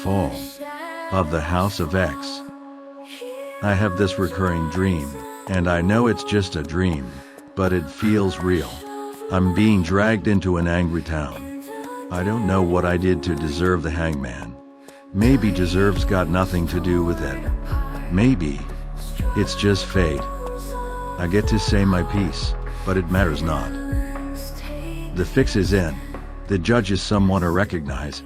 fall of the House of X. I have this recurring dream, and I know it's just a dream, but it feels real. I'm being dragged into an angry town. I don't know what I did to deserve the hangman. Maybe deserve's got nothing to do with it. Maybe it's just fate. I get to say my piece, but it matters not. The fix is in. The judge is someone I recognize.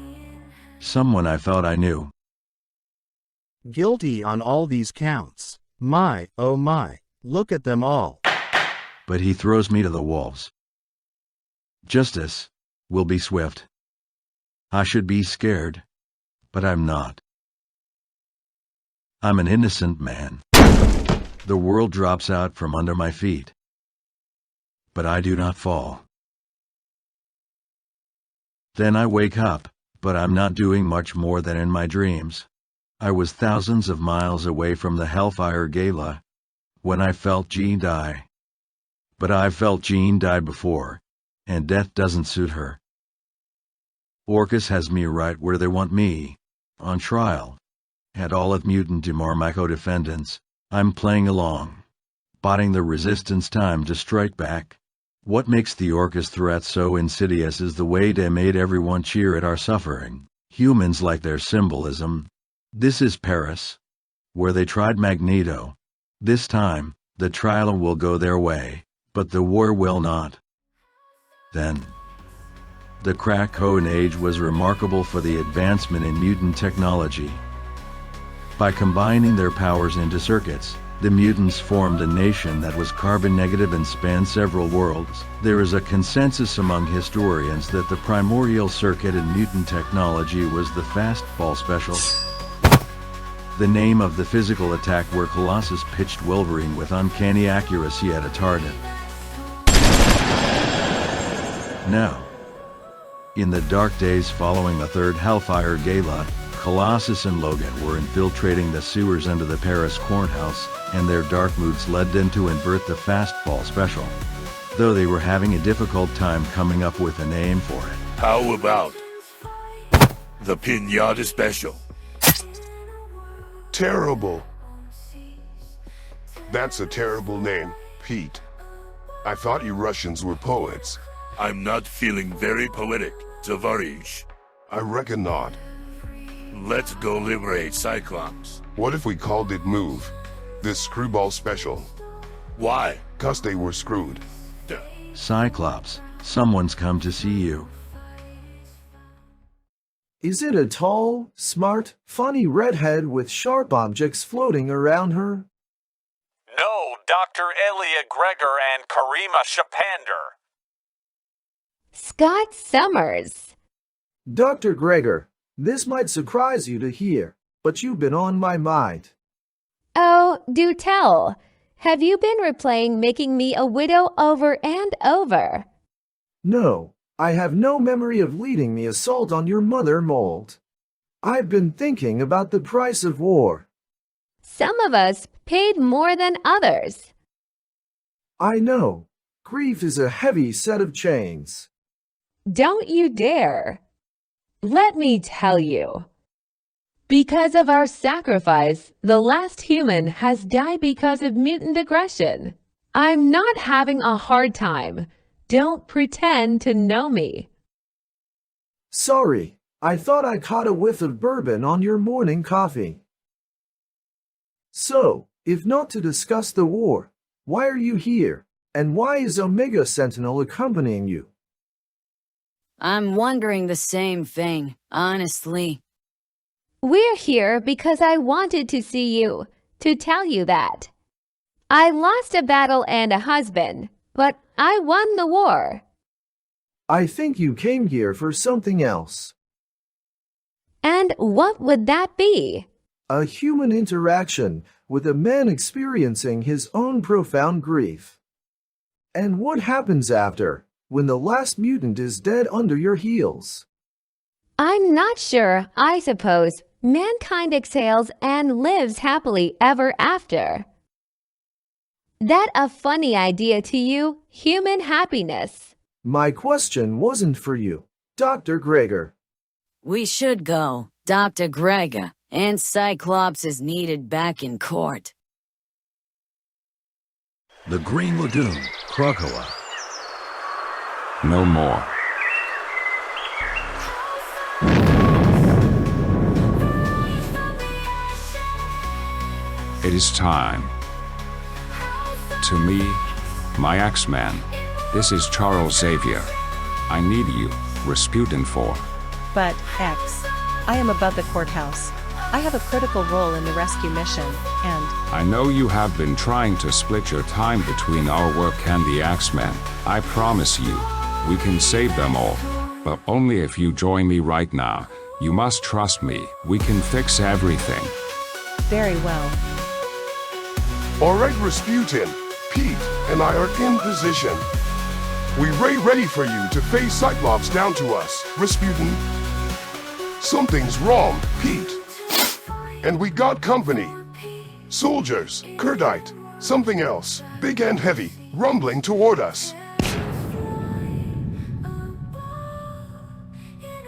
Someone I thought I knew. Guilty on all these counts. My, oh my, look at them all. But he throws me to the wolves. Justice will be swift. I should be scared, but I'm not. I'm an innocent man. The world drops out from under my feet, but I do not fall. Then I wake up, but I'm not doing much more than in my dreams. I was thousands of miles away from the Hellfire Gala when I felt Jean die. But I've felt Jean die before, and death doesn't suit her. Orcus has me right where they want me, on trial. At all of mutant DeMarmico defendants, I'm playing along, biding the resistance time to strike back. What makes the Orcus threat so insidious is the way they made everyone cheer at our suffering. Humans like their symbolism. This is Paris, where they tried Magneto. This time, the trial will go their way, but the war will not. Then, the Krakoan Age was remarkable for the advancement in mutant technology. By combining their powers into circuits, the mutants formed a nation that was carbon negative and spanned several worlds. There is a consensus among historians that the primordial circuit in mutant technology was the fastball special. The name of the physical attack where Colossus pitched Wolverine with uncanny accuracy at a target. Now, in the dark days following the third Hellfire Gala, Colossus and Logan were infiltrating the sewers under the Paris courthouse, and their dark moods led them to invert the fastball special, though they were having a difficult time coming up with a name for it. How about the Pinata Special? Terrible. That's a terrible name, Pete. I thought you Russians were poets. I'm not feeling very poetic, Tavarish. I reckon not. Let's go liberate Cyclops. What if we called it Move? This screwball special. Why? 'Cause they were screwed. Duh. Cyclops, someone's come to see you. Is it a tall, smart, funny redhead with sharp objects floating around her? No, Dr. Elliot Gregor and Karima Shapander. Scott Summers. Dr. Gregor, this might surprise you to hear, but you've been on my mind. Oh, do tell. Have you been replaying Making Me a Widow over and over? No, I have no memory of leading the assault on your mother mold. I've been thinking about the price of war. Some of us paid more than others. I know. Grief is a heavy set of chains. Don't you dare. Let me tell you. Because of our sacrifice, the last human has died because of mutant aggression. I'm not having a hard time. Don't pretend to know me. Sorry, I thought I caught a whiff of bourbon on your morning coffee. So, if not to discuss the war, why are you here? And why is Omega Sentinel accompanying you? I'm wondering the same thing, honestly. We're here because I wanted to see you, to tell you that. I lost a battle and a husband, but I won the war. I think you came here for something else. And what would that be? A human interaction with a man experiencing his own profound grief. And what happens after, when the last mutant is dead under your heels? I'm not sure. I suppose mankind exhales and lives happily ever after. That a funny idea to you, human happiness? My question wasn't for you, Dr. Gregor. We should go. Dr. Gregor and Cyclops is needed back in court. The Green Lagoon, Krakoa. No more. It is time. To me, my X-Man, this is Charles Xavier. I need you, Rasputin, for. But, X, I am above the courthouse. I have a critical role in the rescue mission, and... I know you have been trying to split your time between our work and the X-Men. I promise you, we can save them all. But only if you join me right now. You must trust me. We can fix everything. Very well. Alright, Rasputin, Pete, and I are in position. We're ready for you to face Cyclops down to us, Rasputin. Something's wrong, Pete. And we got company. Soldiers, Kurdite, something else, big and heavy, rumbling toward us.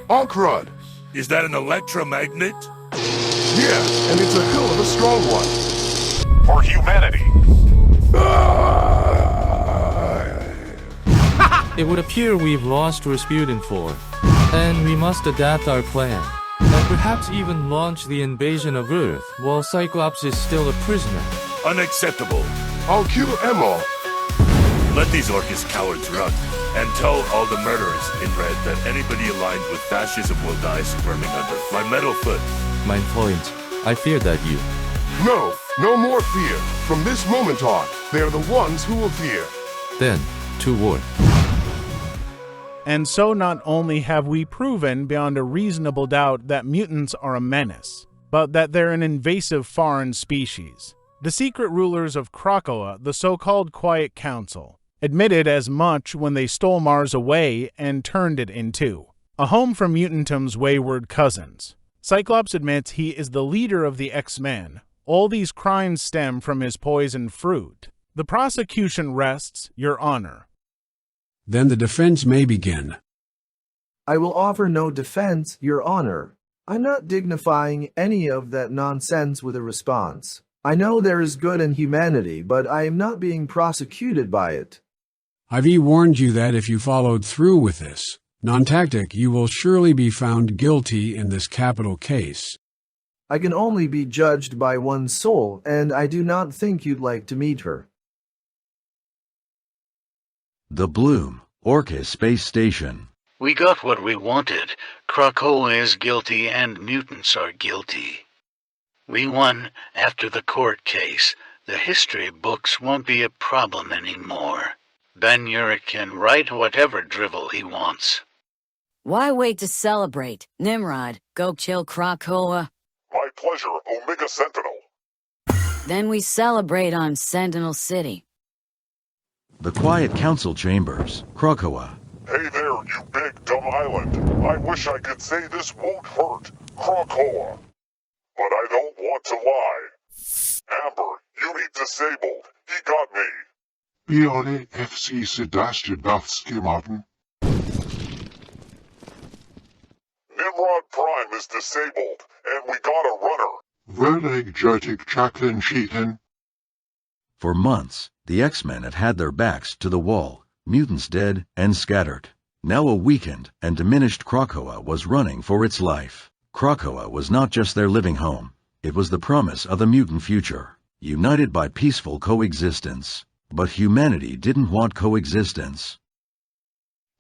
Okrud. Is that an electromagnet? Yeah, and it's a hell of a strong one. For humanity. It would appear we've lost Rasputin 4, and we must adapt our plan, and perhaps even launch the invasion of Earth while Cyclops is still a prisoner. Unacceptable. I'll kill Emma. Let these Orcus cowards run, and tell all the murderers in red that anybody aligned with fascism will die squirming under my metal foot. Mein Freund, I fear that you. No, no more fear. From this moment on, they're the ones who will fear. Then, to war. And so not only have we proven beyond a reasonable doubt that mutants are a menace, but that they're an invasive foreign species. The secret rulers of Krakoa, the so-called Quiet Council, admitted as much when they stole Mars away and turned it into a home for Mutantum's wayward cousins. Cyclops admits he is the leader of the X-Men. All these crimes stem from his poisoned fruit. The prosecution rests, Your Honor. Then the defense may begin. I will offer no defense, Your Honor. I'm not dignifying any of that nonsense with a response. I know there is good in humanity, but I am not being prosecuted by it. I've warned you that if you followed through with this non-tactic, you will surely be found guilty in this capital case. I can only be judged by one soul, and I do not think you'd like to meet her. The Bloom, Orcus Space Station. We got what we wanted. Krakoa is guilty and mutants are guilty. We won after the court case. The history books won't be a problem anymore. Ben Urich can write whatever drivel he wants. Why wait to celebrate? Nimrod, go kill Krakoa. My pleasure, Omega Sentinel. Then we celebrate on Sentinel City. The Quiet Council Chambers, Krakoa. Hey there, you big dumb island. I wish I could say this won't hurt, Krakoa. But I don't want to lie. Amber, you need disabled. He got me. Biole FC Sedaście Bawskie Martin. Nimrod Prime is disabled, and we got a runner. Verleg Jertic Chaklin Cheatin. For months, the X-Men have had their backs to the wall, mutants dead and scattered. Now a weakened and diminished Krakoa was running for its life. Krakoa was not just their living home, it was the promise of a mutant future, united by peaceful coexistence. But humanity didn't want coexistence.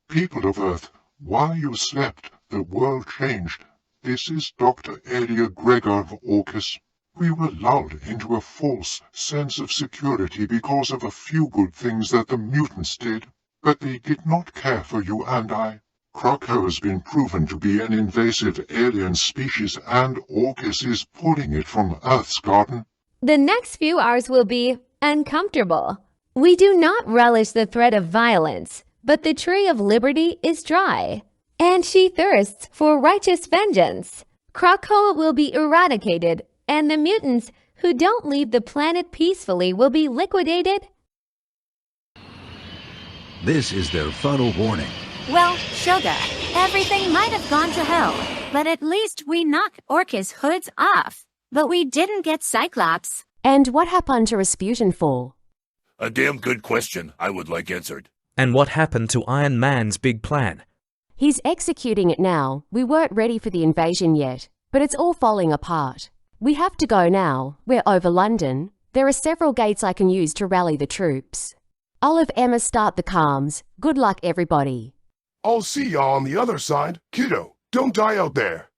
People of Earth, while you slept, the world changed. This is Dr. Elia Gregor of Orcus. We were lulled into a false sense of security because of a few good things that the mutants did, but they did not care for you and I. Krakoa has been proven to be an invasive alien species, and Orcus is pulling it from Earth's garden. The next few hours will be uncomfortable. We do not relish the threat of violence, but the tree of liberty is dry, and she thirsts for righteous vengeance. Krakoa will be eradicated, and the mutants who don't leave the planet peacefully will be liquidated. This is their final warning. Well, Sugar, everything might have gone to hell, but at least we knocked Orcus' hoods off. But we didn't get Cyclops. And what happened to Rasputin 4? A damn good question I would like answered. And what happened to Iron Man's big plan? He's executing it now. We weren't ready for the invasion yet, but it's all falling apart. We have to go now. We're over London. There are several gates I can use to rally the troops. I'll have Emma start the comms. Good luck, everybody. I'll see y'all on the other side. Kiddo, don't die out there.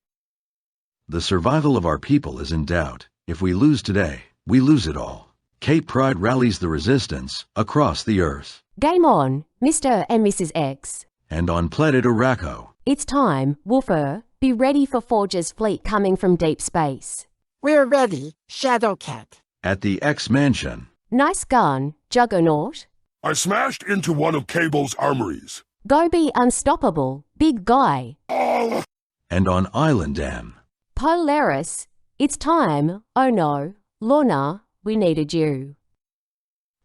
The survival of our people is in doubt. If we lose today, we lose it all. Cape Pride rallies the resistance across the Earth. Game on, Mr. and Mrs. X. And on planet Araco. It's time, Wolfer. Be ready for Forge's fleet coming from deep space. We're ready, Shadowcat. At the X Mansion. Nice gun, Juggernaut. I smashed into one of Cable's armories. Go be unstoppable, big guy. Oh. And on Island M. Polaris, it's time. Oh no, Lorna, we needed you.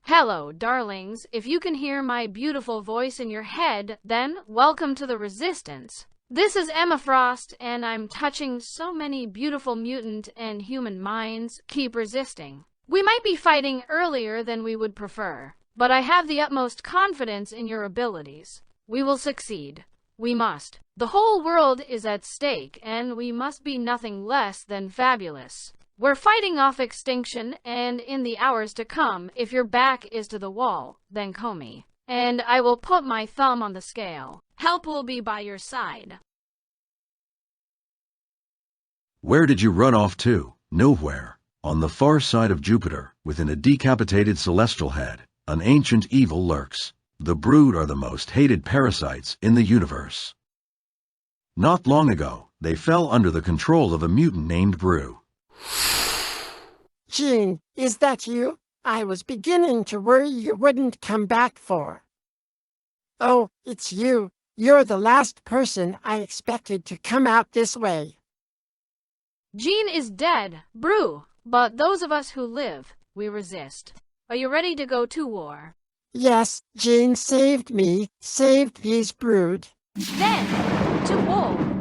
Hello, darlings. If you can hear my beautiful voice in your head, then welcome to the Resistance. This is Emma Frost, and I'm touching so many beautiful mutant and human minds. Keep resisting. We might be fighting earlier than we would prefer, but I have the utmost confidence in your abilities. We will succeed. We must. The whole world is at stake, and we must be nothing less than fabulous. We're fighting off extinction, and in the hours to come, if your back is to the wall, then call me, and I will put my thumb on the scale. Help will be by your side. Where did you run off to? Nowhere. On the far side of Jupiter, within a decapitated celestial head, an ancient evil lurks. The Brood are the most hated parasites in the universe. Not long ago, they fell under the control of a mutant named Brew. Jean, is that you? I was beginning to worry you wouldn't come back for. Oh, it's you. You're the last person I expected to come out this way. Jean is dead, Brew, but those of us who live, we resist. Are you ready to go to war? Yes, Jean saved me, saved these Brood. Then, to war!